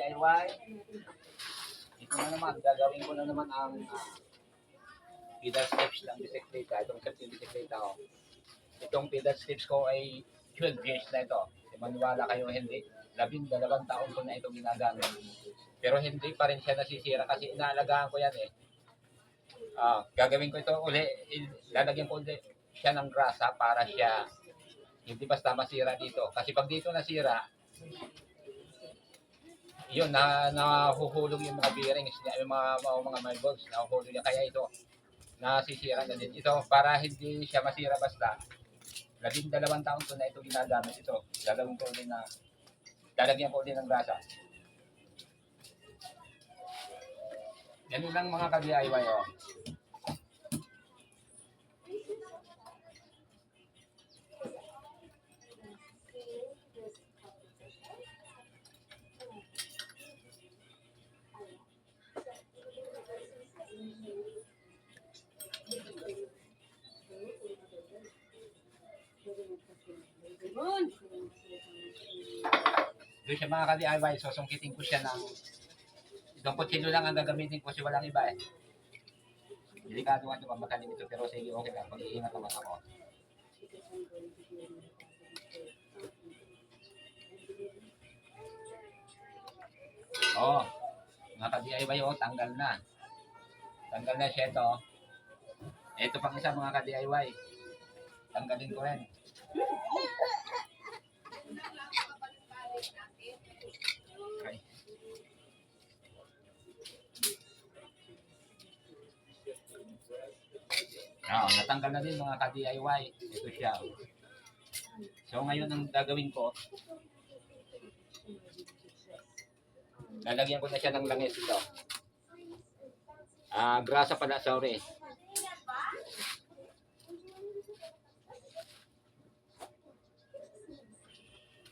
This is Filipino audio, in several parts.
DIY. Ito na naman, gagawin ko na naman ang pedal steps ng bisikleta. Itong steps ng bisikleta ko. Itong pedal steps ko ay 12 years na ito. Maniwala kayo hindi. 12 taon ko na ito ginagamit. Pero hindi pa rin siya nasisira kasi inaalagaan ko yan eh. Gagawin ko ito uli, lalagyan ko ulit siya ng grasa para siya hindi basta masira dito. Kasi pag dito nasira, yun, nahuhulog yung mga bearings niya, yung mga marbles, nahuhulog niya. Kaya ito, nasisira na din. Ito, para hindi siya masira basta, 12 taon ko na ito ginagamit ito. Gagawin ko ulit na, lalagyan ko ulit ng grasa. Ganun lang mga ka-DIY, oh. Doon siya mga ka-DIY, susungkitin ko siya ng itong kutsilo lang ang gagamitin ko kasi walang iba eh. Delikado nga ito, matalim ito, pero sige, okay lang. Pag-iingat naman ako. Oh, mga ka-DIY, oh, tanggal na. Tanggal na siya ito. Ito pang isa mga ka-DIY. Tanggalin ko rin. Okay. Natanggal na din mga ka-DIY. Ito siya. So ngayon ang gagawin ko, lalagyan ko na siya ng langis ito. Grasa pala, sorry.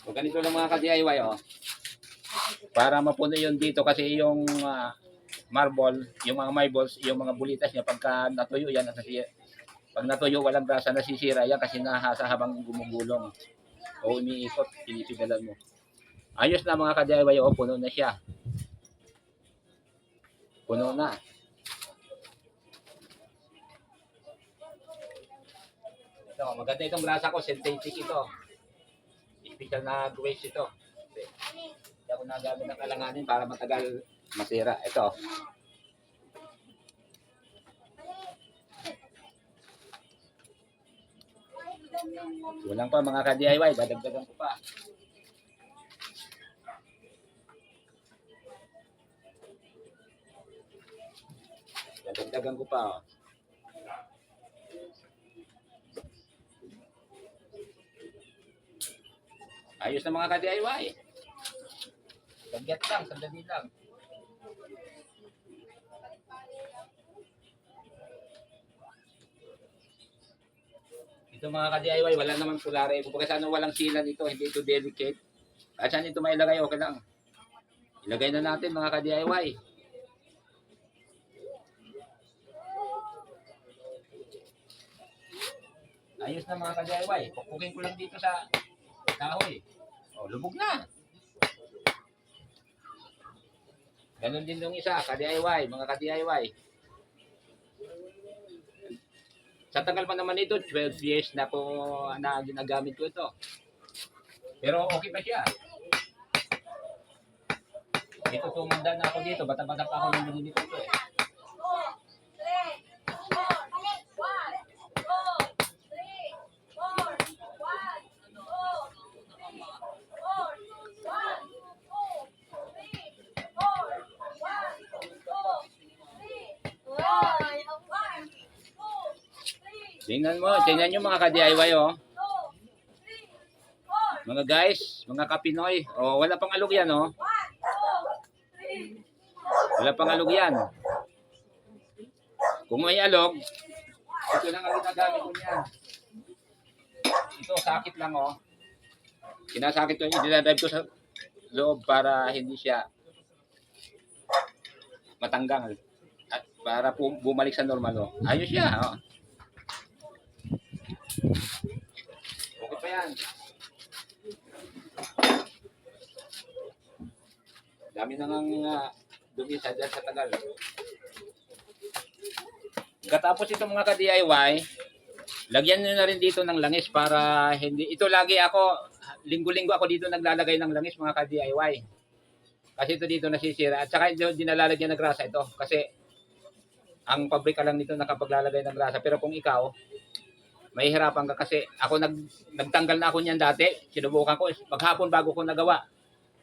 So ganito lang mga ka-DIY, oh. Para mapuno yun dito kasi yung marble, yung mga marbles, yung mga bulitas niya pagka natuyo yan, pag natuyo walang grasa nasisira yan kasi nahasa habang gumugulong o umiikot, pinipigalan mo. Ayos na mga ka-DIY, oh, puno na siya. Puno na. Ito, maganda itong grasa ko, synthetic ito. Special na waste ito. Hindi ako nagamit ng alanganin para matagal masira. Ito. Kulang pa mga ka-DIY, dadagdagan ko pa. Dadagdagan ko pa, oh. Ayos na mga ka-DIY. Sagyat lang, sandali lang. Ito mga ka-DIY, wala naman kulare. Kung sana walang sila dito, hindi ito delicate. At saan ito mailagay, okay lang. Ilagay na natin mga ka-DIY. Ayos na mga ka-DIY. Pupukin ko lang dito sa kahoy. O, lubog na. Ganon din yung isa, ka-DIY, mga ka-DIY. Sa tagal pa naman ito, 12 years na po na ginagamit ko ito. Pero okay pa siya. Ito tumanda na ako dito, bata-bata pa ako nung binili ko ito eh. Tingnan nyo mga ka-DIY, oh. Mga guys, mga ka-Pinoy. Oh, wala pang alog yan, oh. Wala pang alog yan. Kung may alog, ito lang ang ginagamit ko niyan. Ito, sakit lang, oh. Sinasakit ko, i-drive ko sa loob para hindi siya matanggal. At para bumalik sa normal, oh. Ayos siya, oh. Okay pa yan. Dami na ngang dumi sa dyan sa tagal. Katapos itong mga ka-DIY, lagyan nyo na rin dito ng langis para hindi... Ito lagi ako, linggo-linggo ako dito naglalagay ng langis mga ka-DIY. Kasi ito dito nasisira. At saka hindi nalalagyan ng grasa ito. Kasi ang pabrika lang nito nakapaglalagay ng grasa. Pero kung ikaw, may hirapan ka kasi ako nagtanggal na ako niyan dati. Sinubukan ko maghapon bago ko nagawa.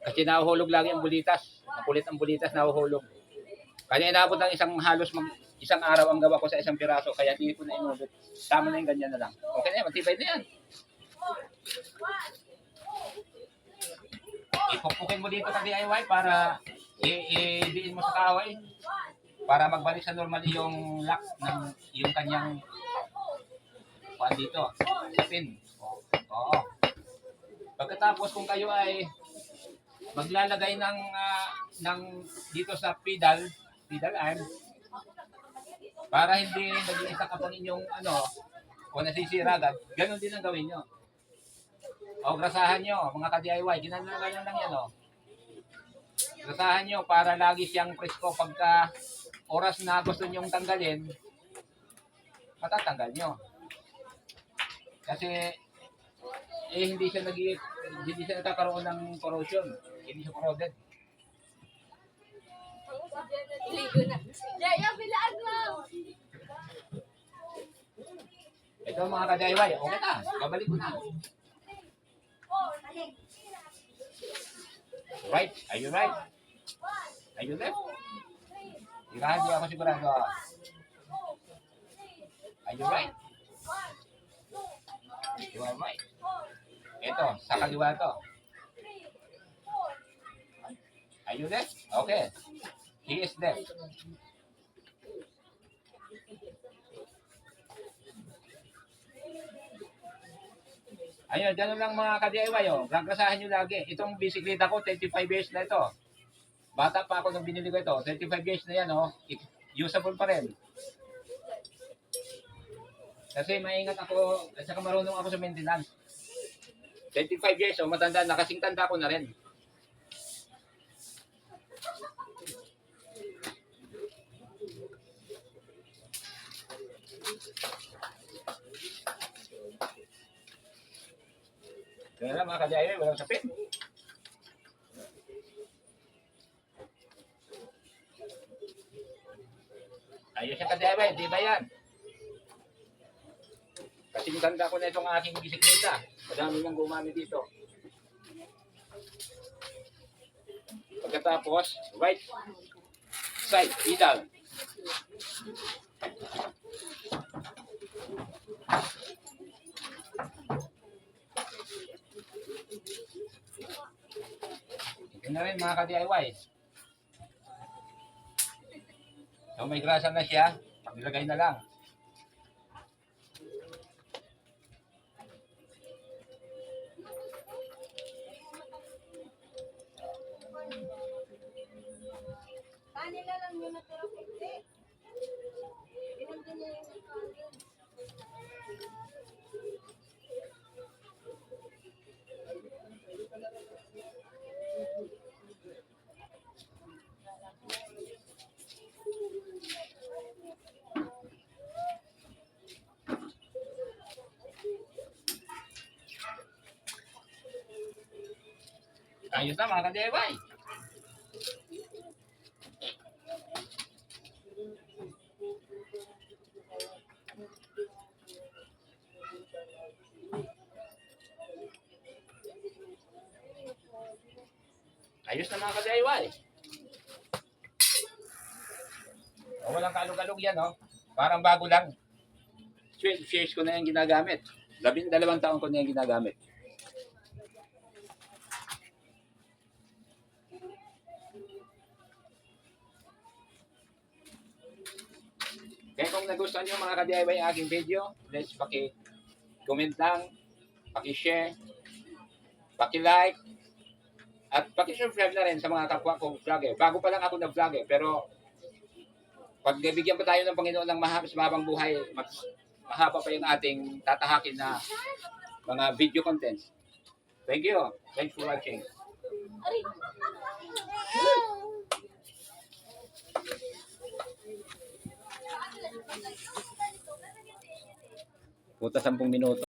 Kasi nahuhulog lagi ang bulitas. Makulit ang bulitas, nahuhulog. Kaya inabot ng isang araw ang gawa ko sa isang piraso. Kaya hindi ko na inubot. Tama na yung ganyan na lang. Okay na yan, matibay na yan. Ipupukin mo dito sa DIY para i-diin mo sa kahoy. Para magbalik sa normal yung lock ng yung kanyang kuan dito. Sa pin. Oo. Pagkatapos kung kayo ay maglalagay ng dito sa pedal arm para hindi nag-iisa ka pang inyong o nasisira agad, ganun din ang gawin nyo. O grasahan nyo, mga ka-DIY, ginagalan lang yan grasahan nyo para lagi siyang presko pagka oras na gusto nyong tanggalin, matatanggal nyo. Kasi hindi siya nagkakaroon ng corrosion. Hindi siya corroded. Ito mga ka-DIY, okay na. Babalik ko na. Right? Are you right? Are you left? Hindi ako sigurado. Are you right? You are right. Ito, sa kaliwa to. Are you left? Okay. He is left. Ayun, ganun lang mga ka-DIY. Gagrasahan nyo lagi. Itong bisikleta ko, 35 years na ito. Bata pa ako nung binili ko ito. 35 years na yan, usable pa rin. Kasi maingat ako, at saka marunong ako sa maintenance. 25 years, matanda na. Kasing tanda ko na rin. Kaya lang mga ka-DIY, walang sapit. Ayos yung ka-DIY, di ba yan? Kasi ganda ko na itong aking bisikleta. Madami nang gumamit dito. Pagkatapos, right side, pedal. Ito na rin mga ka-DIY. So may grasa na siya, nilagay na lang. Kanila lang yung natira puti. Pinagdan niya yung nagkanin. Ayos na mga ka-DIY. Ayos na mga ka-DIY. Walang kalog-kalog yan, Parang bago lang. 12 years ko na yung ginagamit. 12 taon ko na yung ginagamit. Kaya kung nagustuhan nyo mga ka-DIY aking video, please paki-comment lang, paki-share, paki-like, at paki-subscribe na rin sa mga kapwa kong vlogger. Bago pa lang ako na-vlogger, pero pag bigyan pa tayo ng Panginoon ng mahabang buhay, mahaba pa yung ating tatahakin na mga video contents. Thank you. Thanks for watching. Puta 10 minuto.